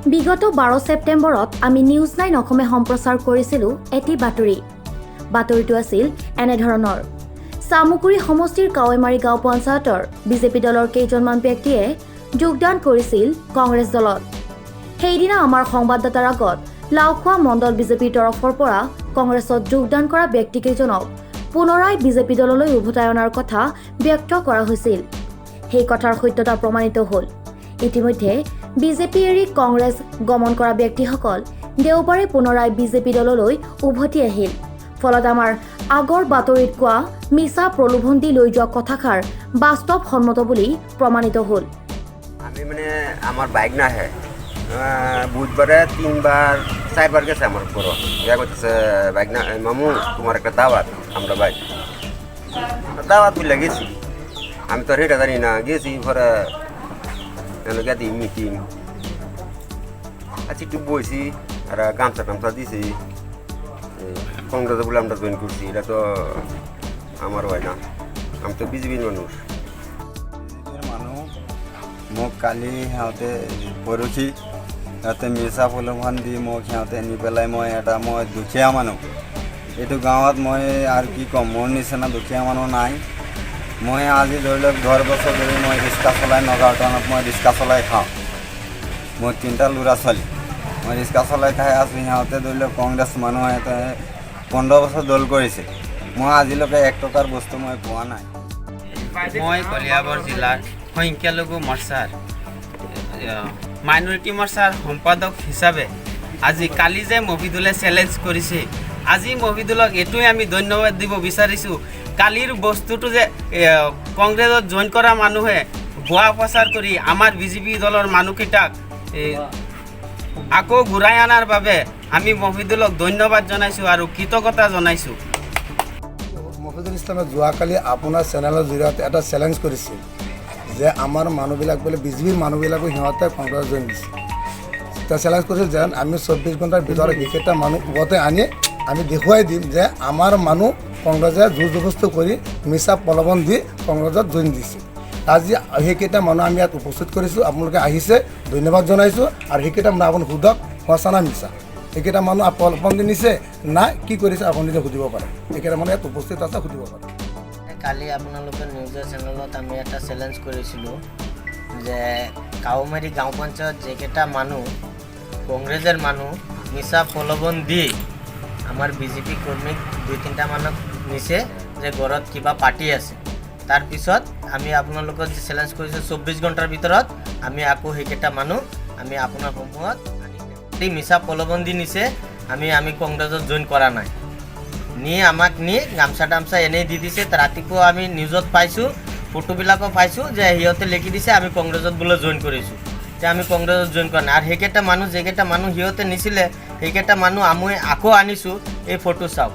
বিগত 12 ছেপ্টেম্বৰত আমি নিউজ 9 অসমে সম্প্ৰচাৰ কৰিছিলোঁ এটি বাতৰি। বাতৰিটো আছিল এনেধৰণৰ। চামুকুৰি সমষ্টিৰ কাৱৈমাৰী গাঁও পঞ্চায়তৰ বিজেপি দলৰ কেইজনমান ব্যক্তিয়ে যোগদান কৰিছিল কংগ্ৰেছ দলত। সেইদিনা আমাৰ সংবাদদাতাৰ আগত লাওখোৱা মণ্ডল বিজেপিৰ তৰফৰ পৰা কংগ্ৰেছত যোগদান কৰা ব্যক্তিকেইজনক পুনৰাই বিজেপি দললৈ উভতাই অনাৰ কথা ব্যক্ত কৰা হৈছিল। সেই কথাৰ সত্যতা প্ৰমাণিত হ'ল। ইতিমধ্যে বিজেপি এৰি কংগ্ৰেছ গমন কৰা ব্যক্তিসকল দেওবাৰে পুনৰাই বিজেপি দললৈ উভতি আহিল। ফলত আমাৰ আগৰ বাতৰিত কোৱা মিছা প্ৰলোভন দি লৈ যোৱা কথাষাৰ বাস্তৱসন্মত বুলি প্ৰমাণিত হ'ল। আমি মানে আমার বাইক না হে বুধবারে 4বার গেছে আমার বড় ইয়া করতেছে বাইক না মামু তোমার একটা দাওয়াত আমরা বাইক দাওয়াত বলে গেছি আমি তো রেটা জানি না গেছি পরে গেছি মিটিং আচ্ছা একটু বইছি আর গামছা টামছা দিছি কংগ্রেসে বলে আমরা জয়েন করছি এটা তো আমার হয় না আমি তো বিজেপির মানুষ মোক কালি সিহঁতে পৰহি সিহঁতে মিছা প্ৰলোভন দি মোক সিহঁতে নি পেলাই মই দুখীয়া মানুহ এইটো গাঁৱত মই আৰু কি ক'ম মোৰ নিচিনা দুখীয়া মানুহ নাই। মই আজি ধৰি লওক 10 বছৰ ধৰি মই ৰিক্সা চলাই নগাঁও টাউনত মই ৰিক্সা চলাই খাওঁ। মোৰ 3টা ল'ৰা ছোৱালী মই ৰিক্সা চলাই খাই আছোঁ। সিহঁতে ধৰি লওক কংগ্ৰেছ মানুহ সিহঁতে 15 বছৰ দল কৰিছে। মই আজিলৈকে 1 টকাৰ বস্তু মই পোৱা নাই। মই কলিয়াবৰ জিলাৰ সংখ্যালঘু মৰ্চাৰ মাইনৰিটি মৰ্চাৰ সম্পাদক হিচাপে আজি কালি যে মহিদুলে চেলেঞ্জ কৰিছে আজি মহিদুলক এইটোৱে আমি ধন্যবাদ দিব বিচাৰিছোঁ। কালিৰ বস্তুটো যে কংগ্ৰেছত জইন কৰা মানুহে ভুৱা প্ৰচাৰ কৰি আমাৰ বিজেপি দলৰ মানুহকেইটাক আকৌ ঘূৰাই অনাৰ বাবে আমি মহিদুলক ধন্যবাদ জনাইছোঁ আৰু কৃতজ্ঞতা জনাইছোঁ। মফিজুল ইছলামে যোৱাকালি আপোনাৰ চেনেলৰ জৰিয়তে এটা চেলেঞ্জ কৰিছিল যে আমাৰ মানুহবিলাক বোলে বিজেপিৰ মানুহবিলাকো সিহঁতে কংগ্ৰেছ জইন দিছে। তেওঁ চেলেঞ্জ কৰিছিল যে আমি 24 ঘণ্টাৰ ভিতৰত সেইকেইটা মানুহ উভতাই আনি আমি দেখুৱাই দিম যে আমাৰ মানুহ কংগ্ৰেছে জোৰ জবৰদস্তি কৰি মিছা প্ৰলোভন দি কংগ্ৰেছত জইন দিছে। আজি সেইকেইটা মানুহ আমি ইয়াত উপস্থিত কৰিছোঁ। আপোনালোকে আহিছে ধন্যবাদ জনাইছোঁ। আৰু সেইকেইটা মানুহ আপুনি সোধক সঁচা না মিছা। এইকেইটা মানুহ প্ৰলোভন দি নিছে না কি কৰিছে আপুনি নিজে সুধিব পাৰে। এইকেইটা মানুহ ইয়াত উপস্থিত আছে সুধিব পাৰে। কালি আপোনালোকৰ নিউজৰ চেনেলত আমি এটা চেলেঞ্জ কৰিছিলোঁ যে কাৱৈমাৰী গাঁও পঞ্চায়ত যিকেইটা মানুহ কংগ্ৰেছৰ মানুহ মিছা প্ৰলোভন দি আমাৰ বিজেপি কৰ্মীক 2-3টা মানুহক নিছে যে ঘৰত কিবা পাৰ্টি আছে। তাৰপিছত আমি আপোনালোকৰ যে চেলেঞ্জ কৰিছোঁ 24 ঘণ্টাৰ ভিতৰত আমি আকৌ সেইকেইটা মানুহ আমি আপোনাৰ সন্মুখত আনি মিছা প্ৰলোভন দি নিছে। আমি কংগ্ৰেছত জইন কৰা নাই নি আমাক নি গামছা টামছা এনেই দি দিছে। ৰাতিপুৱা আমি নিউজত পাইছোঁ ফটোবিলাকো পাইছোঁ যে সিহঁতে লিখি দিছে আমি কংগ্ৰেছত বোলে জইন কৰিছোঁ। যে আমি কংগ্ৰেছত জইন কৰা নাই। আৰু সেইকেইটা মানুহ যিকেইটা মানুহ সিহঁতে নিছিলে সেইকেইটা মানুহ আমি আকৌ আনিছোঁ। এই ফটো চাওক,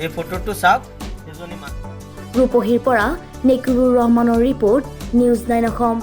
এই ফটোটো চাওক। সেইজনী মানুহ ৰূপহীৰ পৰা নেকুৰুৰ ৰহমানৰ ৰিপৰ্ট নিউজ 9 অসম।